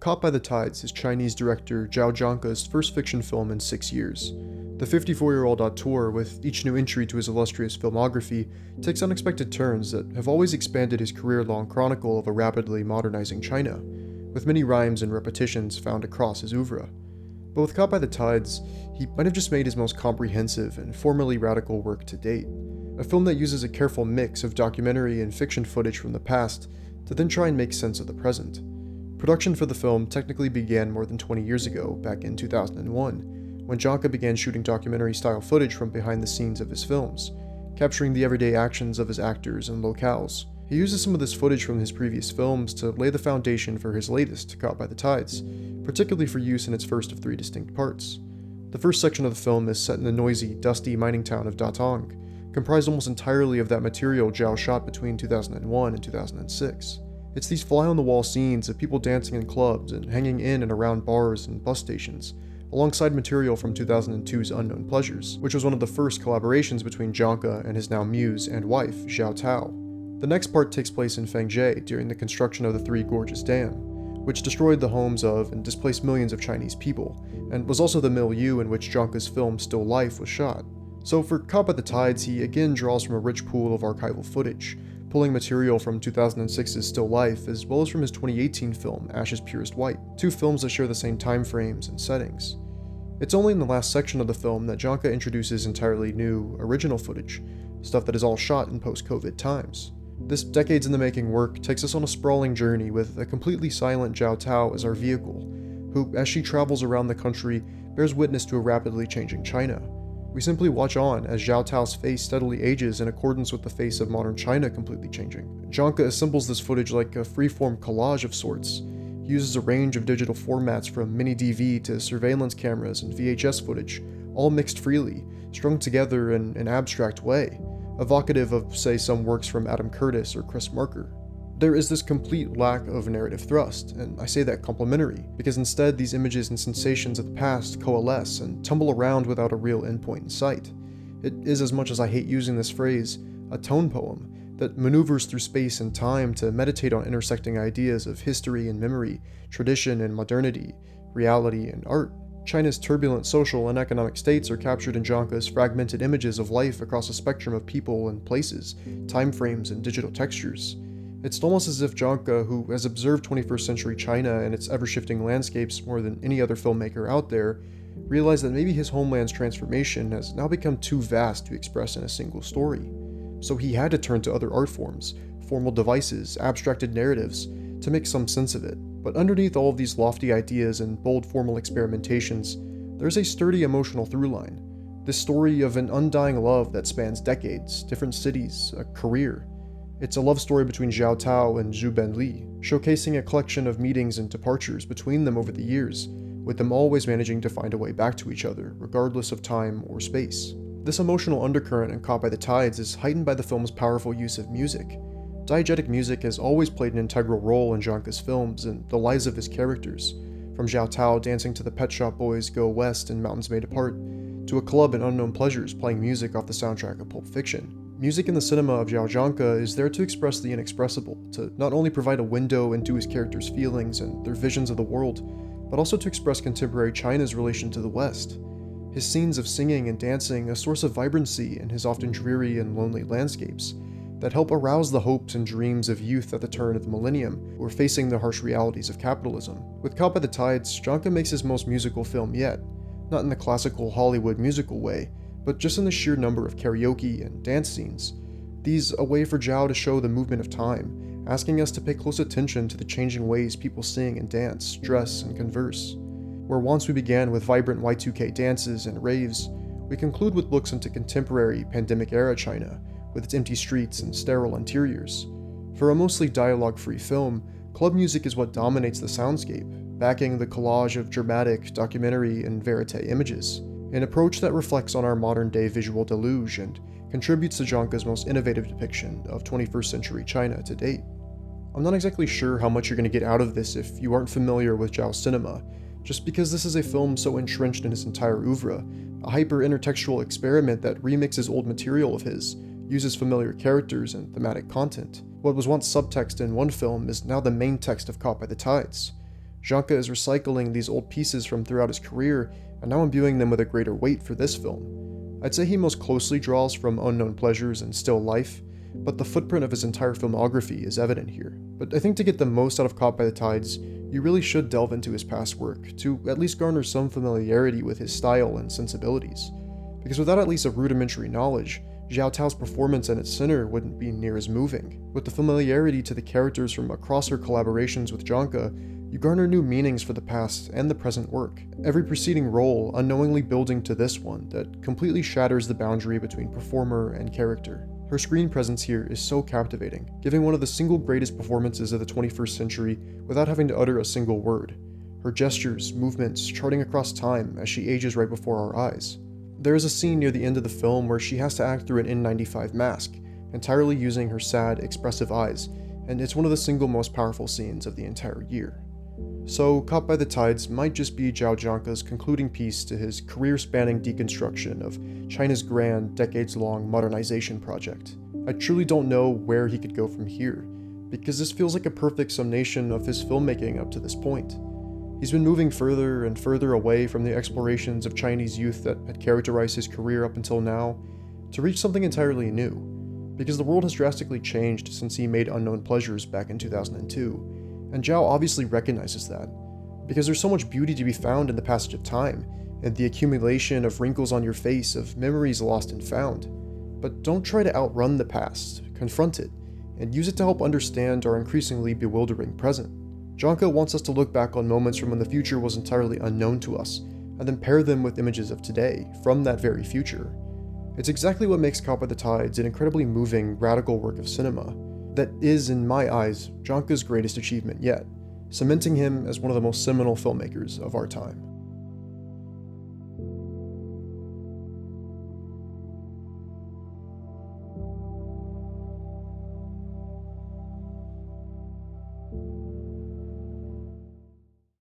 Caught by the Tides is Chinese director Zhao Zhangke's first fiction film in 6 years. The 54-year-old auteur, with each new entry to his illustrious filmography, takes unexpected turns that have always expanded his career-long chronicle of a rapidly modernizing China, with many rhymes and repetitions found across his oeuvre. But with Caught by the Tides, he might have just made his most comprehensive and formally radical work to date. A film that uses a careful mix of documentary and fiction footage from the past to then try and make sense of the present. Production for the film technically began more than 20 years ago, back in 2001, when Zhangke began shooting documentary-style footage from behind the scenes of his films, capturing the everyday actions of his actors and locales. He uses some of this footage from his previous films to lay the foundation for his latest, Caught by the Tides, particularly for use in its first of 3 distinct parts. The first section of the film is set in the noisy, dusty mining town of Datong, comprised almost entirely of that material Zhao shot between 2001 and 2006. It's these fly-on-the-wall scenes of people dancing in clubs and hanging in and around bars and bus stations, alongside material from 2002's Unknown Pleasures, which was one of the first collaborations between Zhangke and his now muse and wife, Xiao Tao. The next part takes place in Fengjie during the construction of the Three Gorges Dam, which destroyed the homes of and displaced millions of Chinese people, and was also the milieu in which Zhangke's film Still Life was shot. So for Caught by the Tides, he again draws from a rich pool of archival footage, pulling material from 2006's Still Life as well as from his 2018 film Ash's Purest White, 2 films that share the same time frames and settings. It's only in the last section of the film that Zhangke introduces entirely new, original footage, stuff that is all shot in post-COVID times. This decades-in-the-making work takes us on a sprawling journey with a completely silent Xiao Tao as our vehicle, who, as she travels around the country, bears witness to a rapidly changing China. We simply watch on as Xiao Tao's face steadily ages in accordance with the face of modern China completely changing. Zhangke assembles this footage like a freeform collage of sorts. He uses a range of digital formats from mini-DV to surveillance cameras and VHS footage, all mixed freely, strung together in an abstract way, evocative of, say, some works from Adam Curtis or Chris Marker. There is this complete lack of narrative thrust, and I say that complimentary, because instead these images and sensations of the past coalesce and tumble around without a real endpoint in sight. It is, as much as I hate using this phrase, a tone poem that maneuvers through space and time to meditate on intersecting ideas of history and memory, tradition and modernity, reality and art. China's turbulent social and economic states are captured in Zhangke's fragmented images of life across a spectrum of people and places, time frames and digital textures. It's almost as if Zhangke, who has observed 21st century China and its ever-shifting landscapes more than any other filmmaker out there, realized that maybe his homeland's transformation has now become too vast to express in a single story. So he had to turn to other art forms, formal devices, abstracted narratives, to make some sense of it. But underneath all of these lofty ideas and bold formal experimentations, there's a sturdy emotional through-line. This story of an undying love that spans decades, different cities, a career. It's a love story between Xiao Tao and Zhu Benli, showcasing a collection of meetings and departures between them over the years, with them always managing to find a way back to each other, regardless of time or space. This emotional undercurrent in Caught by the Tides is heightened by the film's powerful use of music. Diegetic music has always played an integral role in Zhangke's films and the lives of his characters, from Xiao Tao dancing to the Pet Shop Boys' Go West and Mountains Made Apart, to a club in Unknown Pleasures playing music off the soundtrack of Pulp Fiction. Music in the cinema of Zhao Zhangke is there to express the inexpressible, to not only provide a window into his characters' feelings and their visions of the world, but also to express contemporary China's relation to the West. His scenes of singing and dancing a source of vibrancy in his often dreary and lonely landscapes that help arouse the hopes and dreams of youth at the turn of the millennium who are facing the harsh realities of capitalism. With Caught by the Tides, Zhangke makes his most musical film yet, not in the classical Hollywood musical way, but just in the sheer number of karaoke and dance scenes. These a way for Zhao to show the movement of time, asking us to pay close attention to the changing ways people sing and dance, dress, and converse. Where once we began with vibrant Y2K dances and raves, we conclude with looks into contemporary pandemic-era China, with its empty streets and sterile interiors. For a mostly dialogue-free film, club music is what dominates the soundscape, backing the collage of dramatic, documentary, and verite images, an approach that reflects on our modern-day visual deluge and contributes to Zhangke's most innovative depiction of 21st century China to date. I'm not exactly sure how much you're going to get out of this if you aren't familiar with Zhao's cinema, just because this is a film so entrenched in his entire oeuvre, a hyper-intertextual experiment that remixes old material of his, uses familiar characters and thematic content. What was once subtext in one film is now the main text of Caught by the Tides. Janka is recycling these old pieces from throughout his career and now imbuing them with a greater weight for this film. I'd say he most closely draws from Unknown Pleasures and Still Life, but the footprint of his entire filmography is evident here. But I think to get the most out of Caught by the Tides, you really should delve into his past work, to at least garner some familiarity with his style and sensibilities. Because without at least a rudimentary knowledge, Zhao Tao's performance at its center wouldn't be near as moving. With the familiarity to the characters from across her collaborations with Janka, you garner new meanings for the past and the present work, every preceding role unknowingly building to this one that completely shatters the boundary between performer and character. Her screen presence here is so captivating, giving one of the single greatest performances of the 21st century without having to utter a single word. Her gestures, movements, charting across time as she ages right before our eyes. There is a scene near the end of the film where she has to act through an N95 mask, entirely using her sad, expressive eyes, and it's one of the single most powerful scenes of the entire year. So, Caught by the Tides might just be Zhao Janka's concluding piece to his career-spanning deconstruction of China's grand, decades-long modernization project. I truly don't know where he could go from here, because this feels like a perfect summation of his filmmaking up to this point. He's been moving further and further away from the explorations of Chinese youth that had characterized his career up until now, to reach something entirely new, because the world has drastically changed since he made Unknown Pleasures back in 2002. And Zhao obviously recognizes that, because there's so much beauty to be found in the passage of time, and the accumulation of wrinkles on your face of memories lost and found. But don't try to outrun the past, confront it, and use it to help understand our increasingly bewildering present. Janka wants us to look back on moments from when the future was entirely unknown to us, and then pair them with images of today, from that very future. It's exactly what makes Caught by the Tides an incredibly moving, radical work of cinema, that is, in my eyes, Janka's greatest achievement yet, cementing him as one of the most seminal filmmakers of our time.